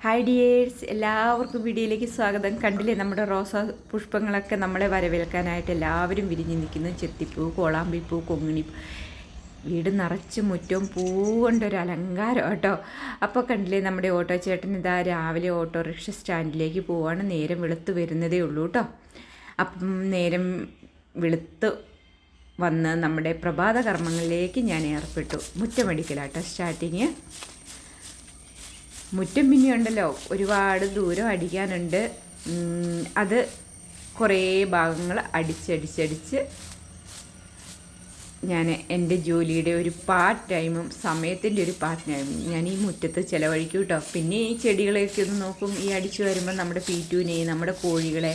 Hi dears, എല്ലാവർക്കും വീഡിയോയിലേക്ക് സ്വാഗതം. കണ്ടില്ലേ, നമ്മുടെ റോസാ പുഷ്പങ്ങളൊക്കെ നമ്മളെ വരവേൽക്കാനായിട്ട് എല്ലാവരും വിരിഞ്ഞ് നിൽക്കുന്നു. ചെത്തിപ്പൂ, കോളാമ്പിപ്പൂ, കൊങ്ങിണിപ്പൂ, വീട് നിറച്ച് മുറ്റവും പൂ കൊണ്ടൊരു അലങ്കാരം കേട്ടോ. അപ്പോൾ കണ്ടില്ലേ, നമ്മുടെ ഓട്ടോ ചേട്ടൻ ഇതാ രാവിലെ ഓട്ടോറിക്ഷ സ്റ്റാൻഡിലേക്ക് പോവാണ്. നേരം വെളുത്ത് വരുന്നതേ ഉള്ളൂ കേട്ടോ. അപ്പം നേരം വെളുത്ത് വന്ന് നമ്മുടെ പ്രഭാത കർമ്മങ്ങളിലേക്ക് ഞാൻ ഏർപ്പെട്ടു. മുറ്റമടിക്കലാട്ടോ സ്റ്റാർട്ടിങ്. മുറ്റം പിന്നെയുണ്ടല്ലോ, ഒരുപാട് ദൂരം അടിക്കാനുണ്ട്. അത് കുറേ ഭാഗങ്ങൾ അടിച്ചടിച്ചടിച്ച് ഞാൻ എൻ്റെ ജോലിയുടെ ഒരു പാർട്ട് ടൈമും സമയത്തിൻ്റെ ഒരു പാർട്ട് ടൈമും ഞാൻ ഈ മുറ്റത്ത് ചിലവഴിക്കും കേട്ടോ. പിന്നെ ഈ ചെടികളെയൊക്കെ ഒന്ന് നോക്കും. ഈ അടിച്ചു വരുമ്പോൾ നമ്മുടെ പീറ്റൂനെയും നമ്മുടെ കോഴികളെ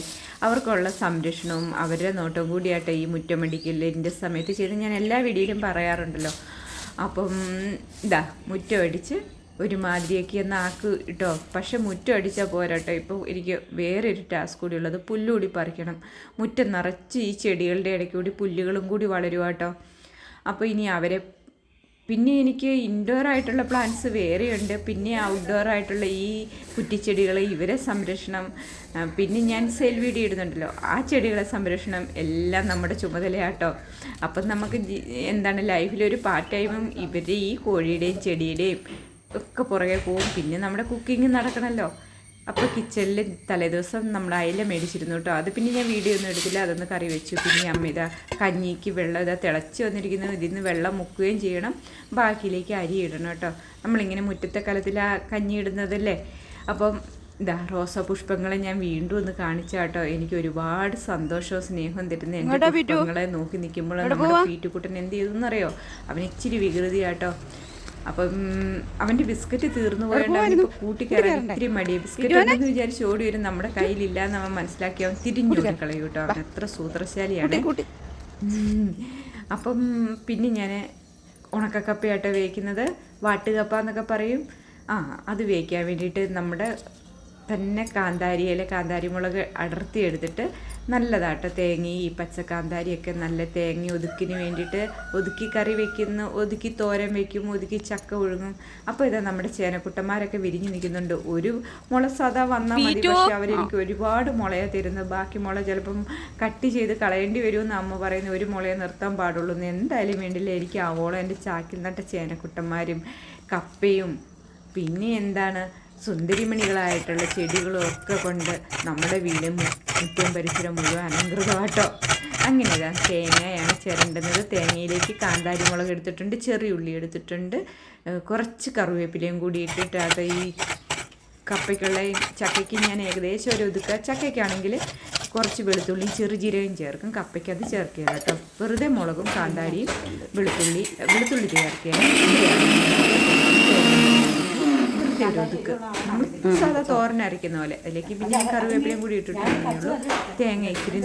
അവർക്കുള്ള സംരക്ഷണവും അവരുടെ നോട്ടവും കൂടിയായിട്ട് ഈ മുറ്റമടിക്കലിൻ്റെ സമയത്ത് ചെയ്ത് ഞാൻ എല്ലാ വീഡിയോയിലും പറയാറുണ്ടല്ലോ. അപ്പം ഇതാ മുറ്റമടിച്ച് ഒരുമാതിരിയൊക്കെ ഒന്ന് ആക്ക് കേട്ടോ. പക്ഷെ മുറ്റം അടിച്ചാൽ പോരാട്ടോ. ഇപ്പോൾ എനിക്ക് വേറൊരു ടാസ്ക് കൂടി ഉള്ളത്, പുല്ലുകൂടി പറിക്കണം. മുറ്റം നിറച്ച് ഈ ചെടികളുടെ ഇടയ്ക്ക് കൂടി പുല്ലുകളും കൂടി വളരുക കേട്ടോ. അപ്പോൾ ഇനി അവരെ പിന്നെ എനിക്ക് ഇൻഡോർ ആയിട്ടുള്ള പ്ലാന്റ്സ് വേറെയുണ്ട്. പിന്നെ ഔട്ട്ഡോർ ആയിട്ടുള്ള ഈ കുറ്റിച്ചെടികൾ, ഇവരെ സംരക്ഷണം, പിന്നെ ഞാൻ സെയിൽ വീഡിയോ ഇടുന്നുണ്ടല്ലോ, ആ ചെടികളെ സംരക്ഷണം എല്ലാം നമ്മുടെ ചുമതലയാട്ടോ. അപ്പം നമുക്ക് എന്താണ് ലൈഫിലൊരു പാർട്ട് ടൈമും ഇവരുടെ ഈ കോഴിയുടെയും ചെടിയുടെയും ഒക്കെ പുറകെ പോവും. പിന്നെ നമ്മുടെ കുക്കിംഗ് നടക്കണമല്ലോ. അപ്പോൾ കിച്ചണിൽ തലേദിവസം നമ്മൾ അയില മേടിച്ചിരുന്നു കേട്ടോ. അത് പിന്നെ ഞാൻ വീഡിയോ ഒന്നും എടുത്തില്ല, അതൊന്ന് കറി വെച്ചു. പിന്നെ അമ്മ ഇതാ കഞ്ഞിക്ക് വെള്ളം ഇതാ തിളച്ച് വന്നിരിക്കുന്നത്. ഇതിൽ നിന്ന് വെള്ളം മുക്കുകയും ചെയ്യണം, ബാക്കിയിലേക്ക് അരി ഇടണം കേട്ടോ. നമ്മളിങ്ങനെ മുറ്റത്തെ കലത്തിൽ ആ കഞ്ഞി ഇടുന്നതല്ലേ. അപ്പം ഇതാ റോസാ പുഷ്പങ്ങളെ ഞാൻ വീണ്ടും ഒന്ന് കാണിച്ചാട്ടോ. എനിക്ക് ഒരുപാട് സന്തോഷവും സ്നേഹവും തരുന്ന എൻ്റെ പുഷ്പങ്ങളെ നോക്കി നിൽക്കുമ്പോൾ നമ്മുടെ പീറ്റുക്കുട്ടൻ എന്ത് ചെയ്തെന്നറിയോ, അവൻ ഇച്ചിരി വികൃതിയാട്ടോ. അപ്പം അവൻ്റെ ബിസ്ക്കറ്റ് തീർന്നു പോയതുകൊണ്ട് അവനിപ്പോൾ കൂട്ടിക്കയറാൻ ഇത്തിരി മടിയാണ്. ബിസ്ക്കറ്റ് ഉണ്ടെന്ന് വിചാരിച്ച് ഓടി വരും. നമ്മുടെ കയ്യിലില്ല എന്ന് അവൻ മനസ്സിലാക്കി അവൻ തിരിഞ്ഞു കളയും കേട്ടോ. അവൻ എത്ര സൂത്രശാലിയാണ്. അപ്പം പിന്നെ ഞാൻ ഉണക്കക്കപ്പയാട്ടോ വേവിക്കുന്നത്. വാട്ടുകപ്പ എന്നൊക്കെ പറയും. അത് വേവിക്കാൻ വേണ്ടിയിട്ട് നമ്മുടെ തന്നെ കാന്താരിയിലെ കാന്താരി മുളക് അടർത്തി എടുത്തിട്ട് നല്ലതാട്ടോ. തേങ്ങ ഈ പച്ചക്കാന്താരിയൊക്കെ നല്ല തേങ്ങ ഒതുക്കിന് വേണ്ടിയിട്ട് ഒതുക്കി കറി വയ്ക്കുന്നു, ഒതുക്കി തോരൻ വയ്ക്കും, ഒതുക്കി ചക്ക ഒഴുകും. അപ്പോൾ ഇതാ നമ്മുടെ ചേനക്കുട്ടന്മാരൊക്കെ വിരിഞ്ഞു നിൽക്കുന്നുണ്ട്. ഒരു മുള സാധാ വന്നാൽ മതി, പക്ഷെ അവരെനിക്ക് ഒരുപാട് മുളയാണ് തരുന്നത്. ബാക്കി മുള ചിലപ്പം കട്ട് ചെയ്ത് കളയേണ്ടി വരുമെന്ന് അമ്മ പറയുന്നത്. ഒരു മുളയെ നിർത്താൻ പാടുള്ളൂ എന്ന്. എന്തായാലും വേണ്ടില്ല, എനിക്ക് ആവോളം എൻ്റെ ചാക്കിൽ നട്ട ചേനക്കുട്ടന്മാരും കപ്പയും പിന്നെ എന്താണ് സുന്ദരിമണികളായിട്ടുള്ള ചെടികളും ഒക്കെ കൊണ്ട് നമ്മുടെ വീടും മുറ്റവും പരിസരം മുഴുവൻ അലങ്കൃതമാട്ടോ. അങ്ങനെ ഇതാ തേങ്ങയാണ് ചിരണ്ടുന്നത്. തേങ്ങയിലേക്ക് കാന്താരി മുളക് എടുത്തിട്ടുണ്ട്, ചെറിയ ഉള്ളി എടുത്തിട്ടുണ്ട്, കുറച്ച് കറിവേപ്പിലയും കൂടി ഇട്ടിട്ട് അത് ഈ കപ്പയ്ക്കുള്ള ചക്കയ്ക്ക് ഞാൻ ഏകദേശം ഒരു ഒതുക്കുക. ചക്കയ്ക്കാണെങ്കിൽ കുറച്ച് വെളുത്തുള്ളിയും ചെറുജീരകം ചേർക്കും, കപ്പയ്ക്ക് അത് ചേർക്കുക കേട്ടോ. വെറുതെ മുളകും കാന്താരിയും വെളുത്തുള്ളി ചേർക്കുക. ഒതുക്ക് നമ്മൾ സാധാ തോരൻ അരയ്ക്കുന്ന പോലെ. അതിലേക്ക് പിന്നെ കറിവേപ്പിലയും കൂടി ഇട്ടിട്ടുണ്ടെന്നുള്ളൂ. തേങ്ങ ഇച്ചിരി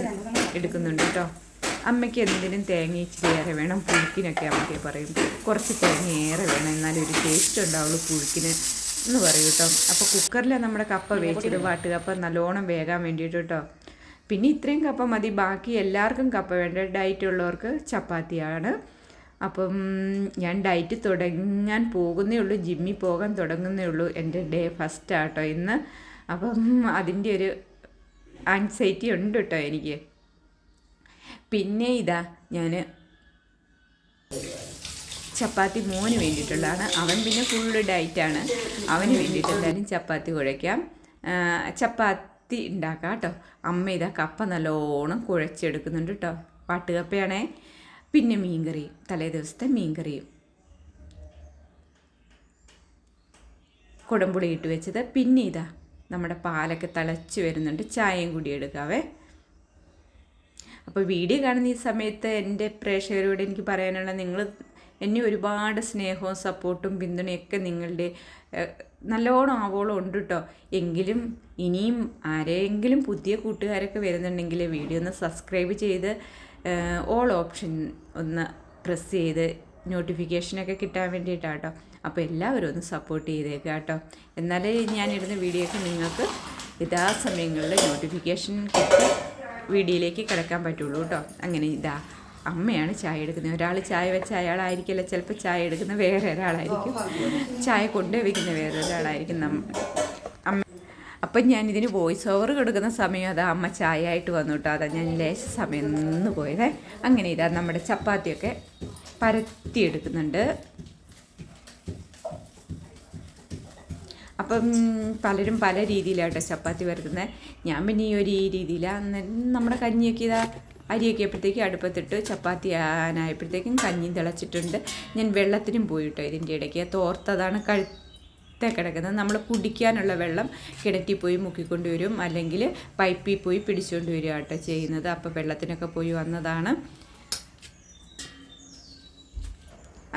എടുക്കുന്നുണ്ട് കേട്ടോ. അമ്മയ്ക്ക് എന്തിനും തേങ്ങ ഇച്ചിരി ഏറെ വേണം. പുഴുക്കിനൊക്കെ അമ്മയ്ക്ക് പറയും കുറച്ച് തേങ്ങ ഏറെ വേണം, എന്നാലും ഒരു ടേസ്റ്റ് ഉണ്ടാവുള്ളൂ പുഴുക്കിന് എന്ന് പറയും കേട്ടോ. അപ്പോൾ കുക്കറിലാണ് നമ്മുടെ കപ്പ വേവിച്ചിട്ട് വാട്ടുകപ്പ നല്ലോണം വേകാൻ വേണ്ടിയിട്ട് കേട്ടോ. പിന്നെ ഇത്രയും കപ്പ മതി. ബാക്കി എല്ലാവർക്കും കപ്പ വേണ്ട. ഡയറ്റ് ഉള്ളവർക്ക് ചപ്പാത്തിയാണ്. അപ്പം ഞാൻ ഡയറ്റ് തുടങ്ങാൻ പോകുന്നേ ഉള്ളൂ, ജിമ്മിൽ പോകാൻ തുടങ്ങുന്നേ ഉള്ളൂ. എൻ്റെ ഡേ ഫസ്റ്റ് ആട്ടോ ഇന്ന്. അപ്പം അതിൻ്റെ ഒരു ആൻസൈറ്റി ഉണ്ട് കേട്ടോ എനിക്ക്. പിന്നെ ഇതാ ഞാൻ ചപ്പാത്തി മോന് വേണ്ടിയിട്ടുള്ളതാണ്. അവൻ പിന്നെ ഫുള്ള് ഡയറ്റാണ്. അവന് വേണ്ടിയിട്ട് എന്തായാലും ചപ്പാത്തി കുഴയ്ക്കാം, ചപ്പാത്തി ഉണ്ടാക്കാം കേട്ടോ. അമ്മ ഇതാ കപ്പ നല്ലോണം കുഴച്ചെടുക്കുന്നുണ്ട് കേട്ടോ. വാട്ടുകപ്പയാണേ. പിന്നെ മീൻകറിയും, തലേ ദിവസത്തെ മീൻകറിയും കുടംപുളി ഇട്ട് വെച്ചത്. പിന്നെ ഇതാ നമ്മുടെ പാലൊക്കെ തിളച്ച് വരുന്നുണ്ട്, ചായയും കൂടി എടുക്കാവേ. അപ്പോൾ വീഡിയോ കാണുന്ന ഈ സമയത്ത് എൻ്റെ പ്രേക്ഷകരോട് എനിക്ക് പറയാനുള്ള, നിങ്ങൾ എന്നെ ഒരുപാട് സ്നേഹവും സപ്പോർട്ടും പിന്തുണയൊക്കെ നിങ്ങളുടെ നല്ലോണം ആവോളം ഉണ്ട് കേട്ടോ. എങ്കിലും ഇനിയും ആരെങ്കിലും പുതിയ കൂട്ടുകാരൊക്കെ വരുന്നുണ്ടെങ്കിൽ വീഡിയോ ഒന്ന് സബ്സ്ക്രൈബ് ചെയ്ത് ഓൾ ഓപ്ഷൻ ഒന്ന് പ്രസ് ചെയ്ത് നോട്ടിഫിക്കേഷനൊക്കെ കിട്ടാൻ വേണ്ടിയിട്ടാണ് കേട്ടോ. അപ്പോൾ എല്ലാവരും ഒന്ന് സപ്പോർട്ട് ചെയ്തേക്കുക കേട്ടോ. എന്നാലേ ഞാനിടുന്ന വീഡിയോ ഒക്കെ നിങ്ങൾക്ക് യഥാസമയങ്ങളിൽ നോട്ടിഫിക്കേഷൻ കിട്ടി വീഡിയോയിലേക്ക് കിടക്കാൻ പറ്റുള്ളൂ കേട്ടോ. അങ്ങനെ ഇതാ അമ്മയാണ് ചായ എടുക്കുന്നത്. ഒരാൾ ചായ വെച്ച അയാളായിരിക്കില്ല, ചിലപ്പോൾ ചായ എടുക്കുന്ന വേറെ ഒരാളായിരിക്കും, ചായ കൊണ്ടുവയ്ക്കുന്ന വേറെ ഒരാളായിരിക്കും. അമ്മ അപ്പം ഞാനിതിന് വോയിസ് ഓവർ കൊടുക്കുന്ന സമയം അതാ അമ്മ ചായ ആയിട്ട് വന്നു കേട്ടോ. അതാ ഞാൻ ലേശ സമയം നിന്ന് പോയതേ. അങ്ങനെ ഇതാ നമ്മുടെ ചപ്പാത്തിയൊക്കെ പരത്തിയെടുക്കുന്നുണ്ട്. അപ്പം പലരും പല രീതിയിലാട്ടോ ചപ്പാത്തി പരത്തുന്നത്. ഞാൻ പിന്നെ ഈ രീതിയിലാണ്. നമ്മുടെ കഞ്ഞിയൊക്കെ ഇതാ അരിയൊക്കെ എപ്പോഴത്തേക്കും അടുപ്പത്തിട്ട് ചപ്പാത്തി ആനായപ്പോഴത്തേക്കും കഞ്ഞിയും തിളച്ചിട്ടുണ്ട്. ഞാൻ വെള്ളത്തിനും പോയിട്ടോ ഇതിൻ്റെ ഇടയ്ക്ക്. തോർത്തതാണ് കഴുത്തെ കിടക്കുന്നത്. നമ്മൾ കുടിക്കാനുള്ള വെള്ളം കിണറ്റിൽ പോയി മുക്കിക്കൊണ്ട് വരും, അല്ലെങ്കിൽ പൈപ്പിൽ പോയി പിടിച്ചുകൊണ്ട് വരിക കേട്ടോ ചെയ്യുന്നത്. അപ്പോൾ വെള്ളത്തിനൊക്കെ പോയി വന്നതാണ്.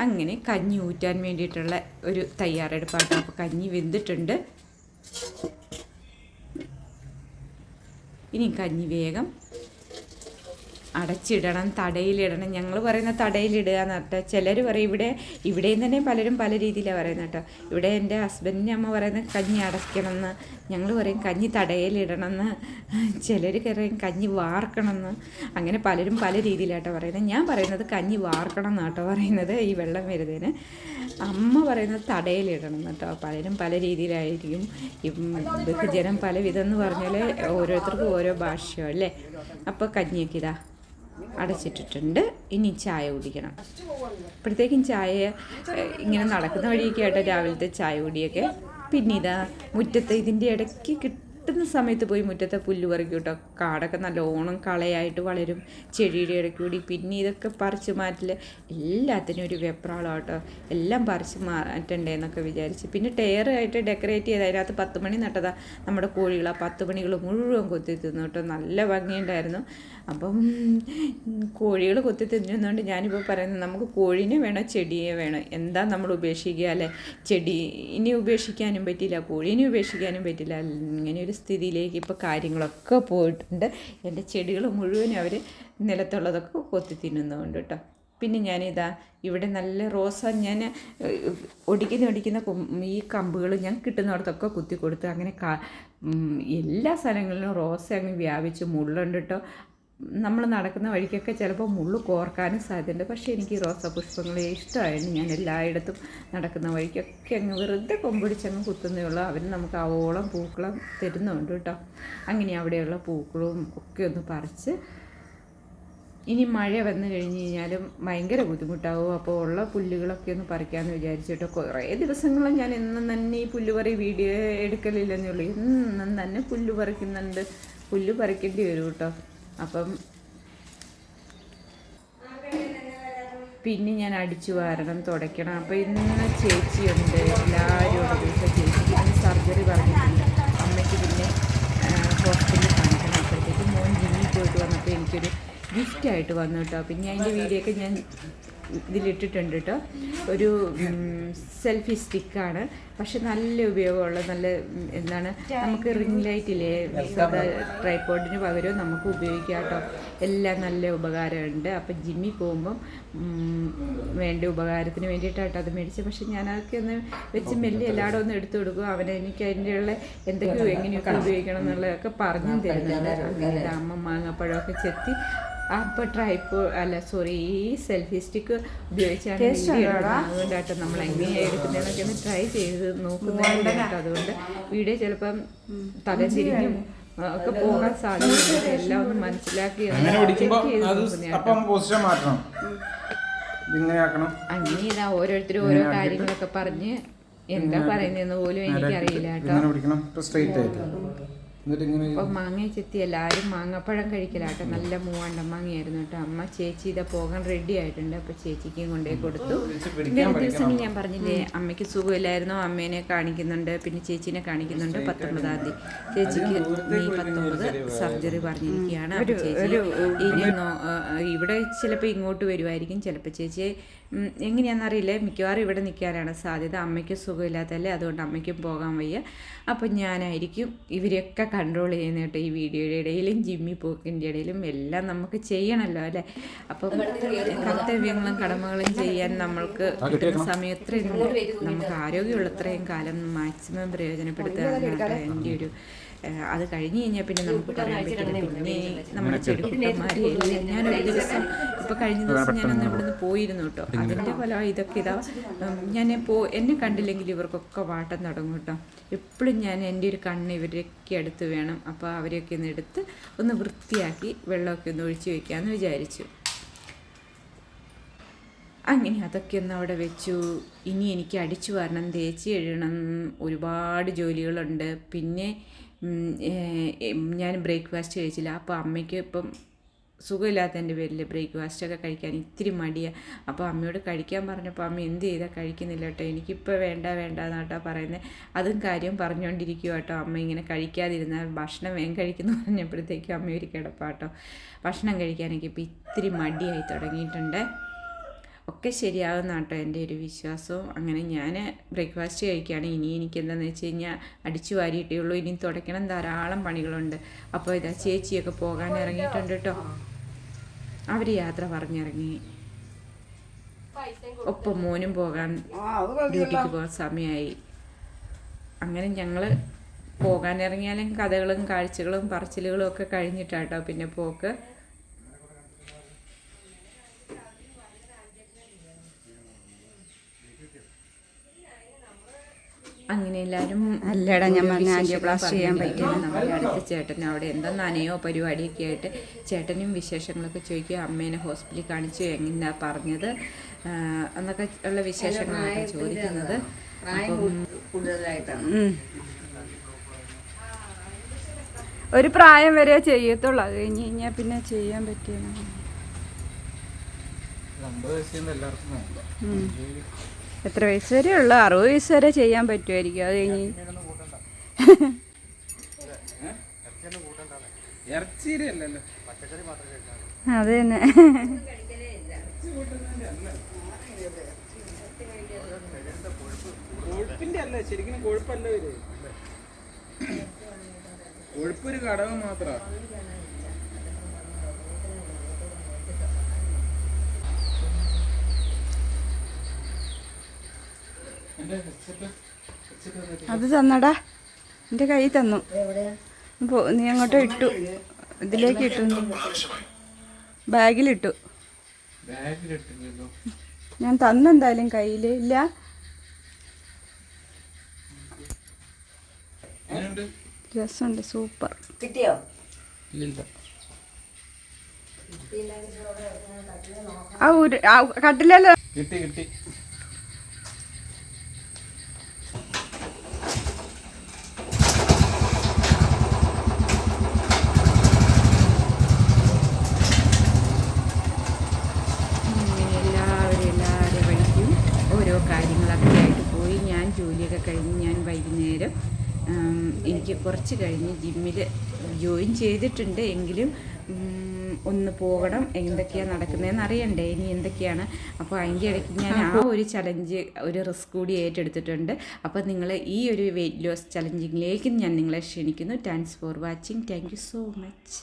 അങ്ങനെ കഞ്ഞി ഊറ്റാൻ വേണ്ടിയിട്ടുള്ള ഒരു തയ്യാറെടുപ്പാട്ടോ. അപ്പോൾ കഞ്ഞി വെന്തിട്ടുണ്ട്. ഇനി കഞ്ഞി വേഗം അടച്ചിടണം, തടയിലിടണം. ഞങ്ങൾ പറയുന്ന തടയിലിടുക എന്ന് പറഞ്ഞാൽ ചിലർ പറയും ഇവിടെയും തന്നെ പലരും പല രീതിയിലാണ് പറയുന്നത് കേട്ടോ. ഇവിടെ എൻ്റെ ഹസ്ബൻഡിൻ്റെ അമ്മ പറയുന്നത് കഞ്ഞി അടയ്ക്കണമെന്ന്, ഞങ്ങൾ പറയും കഞ്ഞി തടയിലിടണമെന്ന്, ചിലർ പറയും കഞ്ഞി വാർക്കണമെന്ന്. അങ്ങനെ പലരും പല രീതിയിലാട്ടോ പറയുന്നത്. ഞാൻ പറയുന്നത് കഞ്ഞി വാർക്കണം എന്നാട്ടോ പറയുന്നത്, ഈ വെള്ളം വരുന്നതിന്. അമ്മ പറയുന്നത് തടയിലിടണം കേട്ടോ. പലരും പല രീതിയിലായിരിക്കും. ബഹുജനം പല വിധം എന്ന് പറഞ്ഞാൽ ഓരോരുത്തർക്കും ഓരോ ഭാഷയോ അല്ലേ. അപ്പോൾ കഞ്ഞിയൊക്കെ ഇതാ അടച്ചിട്ടിട്ടുണ്ട്. ഇനി ചായ കുടിക്കണം. അപ്പോഴത്തേക്കും ചായ ഇങ്ങനെ നടക്കുന്ന വഴിയൊക്കെ ആയിട്ട് രാവിലത്തെ ചായ കുടിയൊക്കെ. പിന്നെ ഇതാ മുറ്റത്ത് ഇതിൻ്റെ ഇടയ്ക്ക് കിട്ടുന്ന സമയത്ത് പോയി മുറ്റത്തെ പുല്ല് പറിക്കും കേട്ടോ. കാടൊക്കെ നല്ലോണം കളയായിട്ട് വളരും ചെടിയുടെ ഇടയ്ക്ക് കൂടി. പിന്നെ ഇതൊക്കെ പറിച്ച് മാറ്റൽ എല്ലാത്തിനും ഒരു വെപ്രാളം കേട്ടോ. എല്ലാം പറിച്ച് മാറ്റണ്ടേ എന്നൊക്കെ വിചാരിച്ച്. പിന്നെ ടയറായിട്ട് ഡെക്കറേറ്റ് ചെയ്ത് അതിനകത്ത് 10 മണി നട്ടതാ നമ്മുടെ കോഴികൾ. ആ 10 മണികൾ മുഴുവൻ കൊത്തി തിന്നു കേട്ടോ. നല്ല ഭംഗിയുണ്ടായിരുന്നു. അപ്പം കോഴികൾ കൊത്തി തിന്നുന്നതുകൊണ്ട് ഞാനിപ്പോൾ പറയുന്നത് നമുക്ക് കോഴീനെ വേണം ചെടിയെ വേണം. എന്താ നമ്മൾ ഉപേക്ഷിക്കുക അല്ലേ. ചെടി ഇനി ഉപേക്ഷിക്കാനും പറ്റില്ല, കോഴീനെ ഉപേക്ഷിക്കാനും പറ്റില്ല. ഇങ്ങനെ ഒരു സ്ഥിതിയിലേക്ക് ഇപ്പോൾ കാര്യങ്ങളൊക്കെ പോയിട്ടുണ്ട്. എൻ്റെ ചെടികൾ മുഴുവനും അവർ നിലത്തുള്ളതൊക്കെ കൊത്തി തിന്നുന്നുണ്ട് കേട്ടോ. പിന്നെ ഞാനിതാ ഇവിടെ നല്ല റോസ ഞാൻ ഒടിക്കുന്ന ഈ കമ്പുകൾ ഞാൻ കിട്ടുന്നിടത്തൊക്കെ കുത്തി കൊടുത്ത് അങ്ങനെ എല്ലാ സ്ഥലങ്ങളിലും റോസ അങ്ങ് വ്യാപിച്ച് മുള്ളുണ്ട് കേട്ടോ. നമ്മൾ നടക്കുന്ന വഴിക്കൊക്കെ ചിലപ്പോൾ മുള്ളു കോർക്കാനും സാധ്യതയുണ്ട്. പക്ഷേ എനിക്ക് റോസാപുഷ്പങ്ങളെ ഇഷ്ടമായിരുന്നു. ഞാൻ എല്ലായിടത്തും നടക്കുന്ന വഴിക്കൊക്കെ അങ്ങ് വെറുതെ കൊമ്പിടിച്ചങ്ങ് കുത്തുന്നേ ഉള്ളൂ. അവർ നമുക്ക് ആവോളം പൂക്കളം തരുന്നുണ്ട് കേട്ടോ. അങ്ങനെ അവിടെയുള്ള പൂക്കളും ഒക്കെ ഒന്ന് പറിച്ച്, ഇനി മഴ വന്നു കഴിഞ്ഞ് കഴിഞ്ഞാലും ഭയങ്കര ബുദ്ധിമുട്ടാവും. അപ്പോൾ ഉള്ള പുല്ലുകളൊക്കെ ഒന്ന് പറിക്കാമെന്ന് വിചാരിച്ചിട്ടോ. കുറേ ദിവസങ്ങളും ഞാൻ എന്നും തന്നെ ഈ പുല്ല് വീഡിയോ എടുക്കലില്ലെന്നേ ഉള്ളൂ. എന്നും തന്നെ പുല്ല് പറിക്കുന്നുണ്ട്. പുല്ല് പറിക്കേണ്ടി വരും കേട്ടോ. അപ്പം പിന്നെ ഞാൻ അടിച്ചു വാരണം, തുടയ്ക്കണം. അപ്പോൾ ഇന്ന് ചേച്ചിയുണ്ട്, എല്ലാവരും ഉള്ള ദിവസം ചേച്ചിക്ക് പിന്നെ സർജറി പറഞ്ഞിട്ടുണ്ട്. അമ്മയ്ക്ക് പിന്നെ ഹോസ്പിറ്റലിൽ കാണിക്കണം. അപ്പോഴത്തേക്ക് മോൻ ജിമ്മിൽ പോയിട്ട് വന്നപ്പോൾ എനിക്കൊരു ഗിഫ്റ്റായിട്ട് വന്നു കേട്ടോ. പിന്നെ അതിൻ്റെ വീഡിയോ ഒക്കെ ഞാൻ ഇതിലിട്ടിട്ടുണ്ട് കേട്ടോ. ഒരു സെൽഫി സ്റ്റിക്കാണ്. പക്ഷെ നല്ല ഉപയോഗമുള്ള നല്ല എന്താണ് നമുക്ക് റിംഗ് ലൈറ്റില്ലേ ട്രൈപോഡിന് പകരം നമുക്ക് ഉപയോഗിക്കാം കേട്ടോ. എല്ലാം നല്ല ഉപകാരമുണ്ട്. അപ്പം ജിമ്മിൽ പോകുമ്പം വേണ്ട ഉപകാരത്തിന് വേണ്ടിയിട്ടാട്ടോ അത് മേടിച്ചത്. പക്ഷെ ഞാനതൊക്കെ ഒന്ന് വെച്ച് മെല്ലെ എല്ലായിടും ഒന്ന് എടുത്തു കൊടുക്കും. എനിക്ക് അതിൻ്റെയുള്ള എന്തൊക്കെയോ എങ്ങനെയൊക്കെ ഉപയോഗിക്കണം എന്നുള്ളതൊക്കെ പറഞ്ഞു തരുന്നുണ്ട്. അങ്ങനെ അമ്മ മാങ്ങാപ്പഴമൊക്കെ ചെത്തി ഈ സെൽഫി സ്റ്റിക്ക് ഉപയോഗിച്ചാണ് അതുകൊണ്ടാട്ടോ നമ്മൾ എങ്ങനെയാണ് എടുക്കുന്നതൊക്കെ ഒന്ന് ട്രൈ ചെയ്ത് നോക്കുന്നതുകൊണ്ട് കേട്ടോ. അതുകൊണ്ട് വീഡിയോ ചിലപ്പം തലതിരിഞ്ഞും ഒക്കെ പോകാൻ സാധ്യതയുണ്ട്. എല്ലാം ഒന്ന് മനസ്സിലാക്കി അങ്ങനെ ഇതാ ഓരോരുത്തരും ഓരോ കാര്യങ്ങളൊക്കെ പറഞ്ഞ് എന്താ പറയുന്നതെന്ന് പോലും എനിക്കറിയില്ല കേട്ടോ. അപ്പം മാങ്ങ ചെത്തി എല്ലാവരും മാങ്ങപ്പഴം കഴിക്കലാട്ടോ. നല്ല മൂവാണ്ടൻ മാങ്ങയായിരുന്നു കേട്ടോ. അമ്മ ചേച്ചി ഇതാ പോകാൻ റെഡി ആയിട്ടുണ്ട്. അപ്പോൾ ചേച്ചിക്കും കൊണ്ടേ കൊടുത്തു. വേറെ ദിവസങ്ങൾ ഞാൻ പറഞ്ഞില്ലേ അമ്മയ്ക്ക് സുഖമില്ലായിരുന്നു. അമ്മേനെ കാണിക്കുന്നുണ്ട്, പിന്നെ ചേച്ചീനെ കാണിക്കുന്നുണ്ട്. 19-ാം തീയതി ചേച്ചിക്ക് മെയ് 19 സർജറി പറഞ്ഞിരിക്കുകയാണ്. അപ്പോൾ ചേച്ചി ഇനി ഇവിടെ ചിലപ്പോൾ ഇങ്ങോട്ട് വരുമായിരിക്കും. ചിലപ്പോൾ ചേച്ചി എങ്ങനെയാണെന്നറിയില്ല, മിക്കവാറും ഇവിടെ നിൽക്കാനാണ് സാധ്യത. അമ്മയ്ക്ക് സുഖമില്ലാത്തല്ലേ, അതുകൊണ്ട് അമ്മയ്ക്കും പോകാൻ വയ്യ. അപ്പം ഞാനായിരിക്കും ഇവരെയൊക്കെ കൺട്രോൾ ചെയ്യുന്നത് കേട്ടോ. ഈ വീഡിയോയുടെ ഇടയിലും ജിമ്മി പോക്കിൻ്റെ ഇടയിലും എല്ലാം നമുക്ക് ചെയ്യണമല്ലോ അല്ലേ. അപ്പം കർത്തവ്യങ്ങളും കടമകളും ചെയ്യാൻ നമ്മൾക്ക് കിട്ടുന്ന സമയം എത്രയും നമുക്ക് ആരോഗ്യമുള്ളത്രയും കാലം മാക്സിമം പ്രയോജനപ്പെടുത്തുക എൻ്റെ ഒരു അത് കഴിഞ്ഞ് കഴിഞ്ഞാൽ പിന്നെ നമുക്ക് പറയാൻ പറ്റില്ല. പിന്നെ നമ്മുടെ ചെടിക്കുട്ടന്മാരെ എല്ലാം ഞാനൊരു ദിവസം ഇപ്പോൾ കഴിഞ്ഞ ദിവസം ഞാനൊന്ന് ഇവിടുന്ന് പോയിരുന്നു കേട്ടോ. അതിൻ്റെ ഫലം ഇതൊക്കെ ഞാൻ എന്നെ കണ്ടില്ലെങ്കിൽ ഇവർക്കൊക്കെ വാട്ടം തുടങ്ങും കേട്ടോ. എപ്പോഴും ഞാൻ എൻ്റെ ഒരു കണ്ണ് ഇവരൊക്കെ അടുത്ത് വേണം. അപ്പോൾ അവരെയൊക്കെ ഒന്ന് എടുത്ത് ഒന്ന് വൃത്തിയാക്കി വെള്ളമൊക്കെ ഒന്ന് ഒഴിച്ച് വയ്ക്കാമെന്ന് വിചാരിച്ചു. അങ്ങനെ അതൊക്കെ ഒന്ന് അവിടെ വെച്ചു. ഇനി എനിക്ക് അടിച്ചു വാരണം, തേച്ച് എഴുതണം, ഒരുപാട് ജോലികളുണ്ട്. പിന്നെ ഞാൻ ബ്രേക്ക്ഫാസ്റ്റ് കഴിച്ചില്ല. അപ്പോൾ അമ്മയ്ക്ക് ഇപ്പം സുഖമില്ലാത്തതിൻ്റെ പേരിൽ ബ്രേക്ക്ഫാസ്റ്റൊക്കെ കഴിക്കാൻ ഇത്തിരി മടിയാണ്. അപ്പോൾ അമ്മയോട് കഴിക്കാൻ പറഞ്ഞപ്പോൾ അമ്മ എന്ത് ചെയ്താൽ കഴിക്കുന്നില്ല കേട്ടോ. എനിക്കിപ്പോൾ വേണ്ട എന്നാട്ടോ പറയുന്നത്. അതും കാര്യം പറഞ്ഞുകൊണ്ടിരിക്കുക കേട്ടോ. അമ്മ ഇങ്ങനെ കഴിക്കാതിരുന്നാൽ ഭക്ഷണം വേഗം കഴിക്കുന്നു പറഞ്ഞപ്പോഴത്തേക്കും അമ്മ ഒരു കിടപ്പാട്ടോ. ഭക്ഷണം കഴിക്കാനൊക്കെ ഇപ്പോൾ ഇത്തിരി മടിയായി തുടങ്ങിയിട്ടുണ്ട്. ഒക്കെ ശരിയാകുന്ന കേട്ടോ എൻ്റെ ഒരു വിശ്വാസവും. അങ്ങനെ ഞാൻ ബ്രേക്ക്ഫാസ്റ്റ് കഴിക്കുകയാണ്. ഇനി എനിക്ക് എന്താണെന്ന് വെച്ച് കഴിഞ്ഞാൽ അടിച്ചു വാരിയിട്ടേ ഉള്ളൂ. ഇനി തുടയ്ക്കണം, ധാരാളം പണികളുണ്ട്. അപ്പോൾ ഇതാ ചേച്ചിയൊക്കെ പോകാൻ ഇറങ്ങിയിട്ടുണ്ട് കേട്ടോ. അവർ യാത്ര പറഞ്ഞിറങ്ങി. ഒപ്പം മോനും പോകാൻ ഡ്യൂട്ടിക്ക് പോകാൻ സമയമായി. അങ്ങനെ ഞങ്ങൾ പോകാൻ ഇറങ്ങിയാലും കഥകളും കാഴ്ചകളും പറച്ചിലുകളും ഒക്കെ കഴിഞ്ഞിട്ടാട്ടോ പിന്നെ പോക്ക്. അങ്ങനെ എല്ലാവരും അല്ലടാ ഞാൻ പറഞ്ഞ ആൻജിയോപ്ലാസ്റ്റി ചെയ്യാൻ പറ്റില്ല. നമ്മുടെ അടുത്ത ചേട്ടൻ അവിടെ എന്തോ നനയോ പരിപാടിയൊക്കെ ആയിട്ട് ചേട്ടനും വിശേഷങ്ങളൊക്കെ ചോദിക്കുക. അമ്മേനെ ഹോസ്പിറ്റലിൽ കാണിച്ചു, എങ്ങനെയാ പറഞ്ഞത് എന്നൊക്കെ ഉള്ള വിശേഷങ്ങളാണ് ചോദിക്കുന്നത്. ഒരു പ്രായം വരെ ചെയ്യത്തുള്ളൂ. അത് കഴിഞ്ഞ് കഴിഞ്ഞാൽ പിന്നെ ചെയ്യാൻ പറ്റിയ എത്ര വയസ്സ് വരെ ഉള്ളു? 60 വയസ്സ് വരെ ചെയ്യാൻ പറ്റുമായിരിക്കും. അത് കഴിഞ്ഞ് അത് തന്നെ. കൊഴുപ്പൊരു ഘടകം മാത്രമാണ്. അത് തന്നടാ, എൻ്റെ കൈ തന്നു. നീ അങ്ങോട്ട് ഇട്ടു, ഇതിലേക്ക് ഇട്ടു, ബാഗിലിട്ടു. ഞാൻ തന്നെന്തായാലും കയ്യിൽ ഇല്ല. രസമുണ്ട്, സൂപ്പർ. കിട്ടിയോ? കട്ടിലല്ലോ. കിട്ടി. കാര്യങ്ങളൊക്കെ ആയിട്ട് പോയി. ഞാൻ ജോലിയൊക്കെ കഴിഞ്ഞ് ഞാൻ വൈകുന്നേരം എനിക്ക് കുറച്ച് കഴിഞ്ഞ് ജിമ്മിൽ ജോയിൻ ചെയ്തിട്ടുണ്ട്. എങ്കിലും ഒന്ന് പോകണം, എന്തൊക്കെയാണ് നടക്കുന്നതെന്ന് അറിയണ്ടേ ഇനി എന്തൊക്കെയാണ്. അപ്പോൾ അതിൻ്റെ ഇടയ്ക്ക് ഞാൻ ഒരു ചലഞ്ച്, ഒരു റിസ്ക് കൂടി ഏറ്റെടുത്തിട്ടുണ്ട്. അപ്പോൾ നിങ്ങൾ ഈ ഒരു വെയിറ്റ് ലോസ് ചലഞ്ചിങ്ങിലേക്ക് ഞാൻ നിങ്ങളെ ക്ഷണിക്കുന്നു. Thanks for watching. Thank you so much.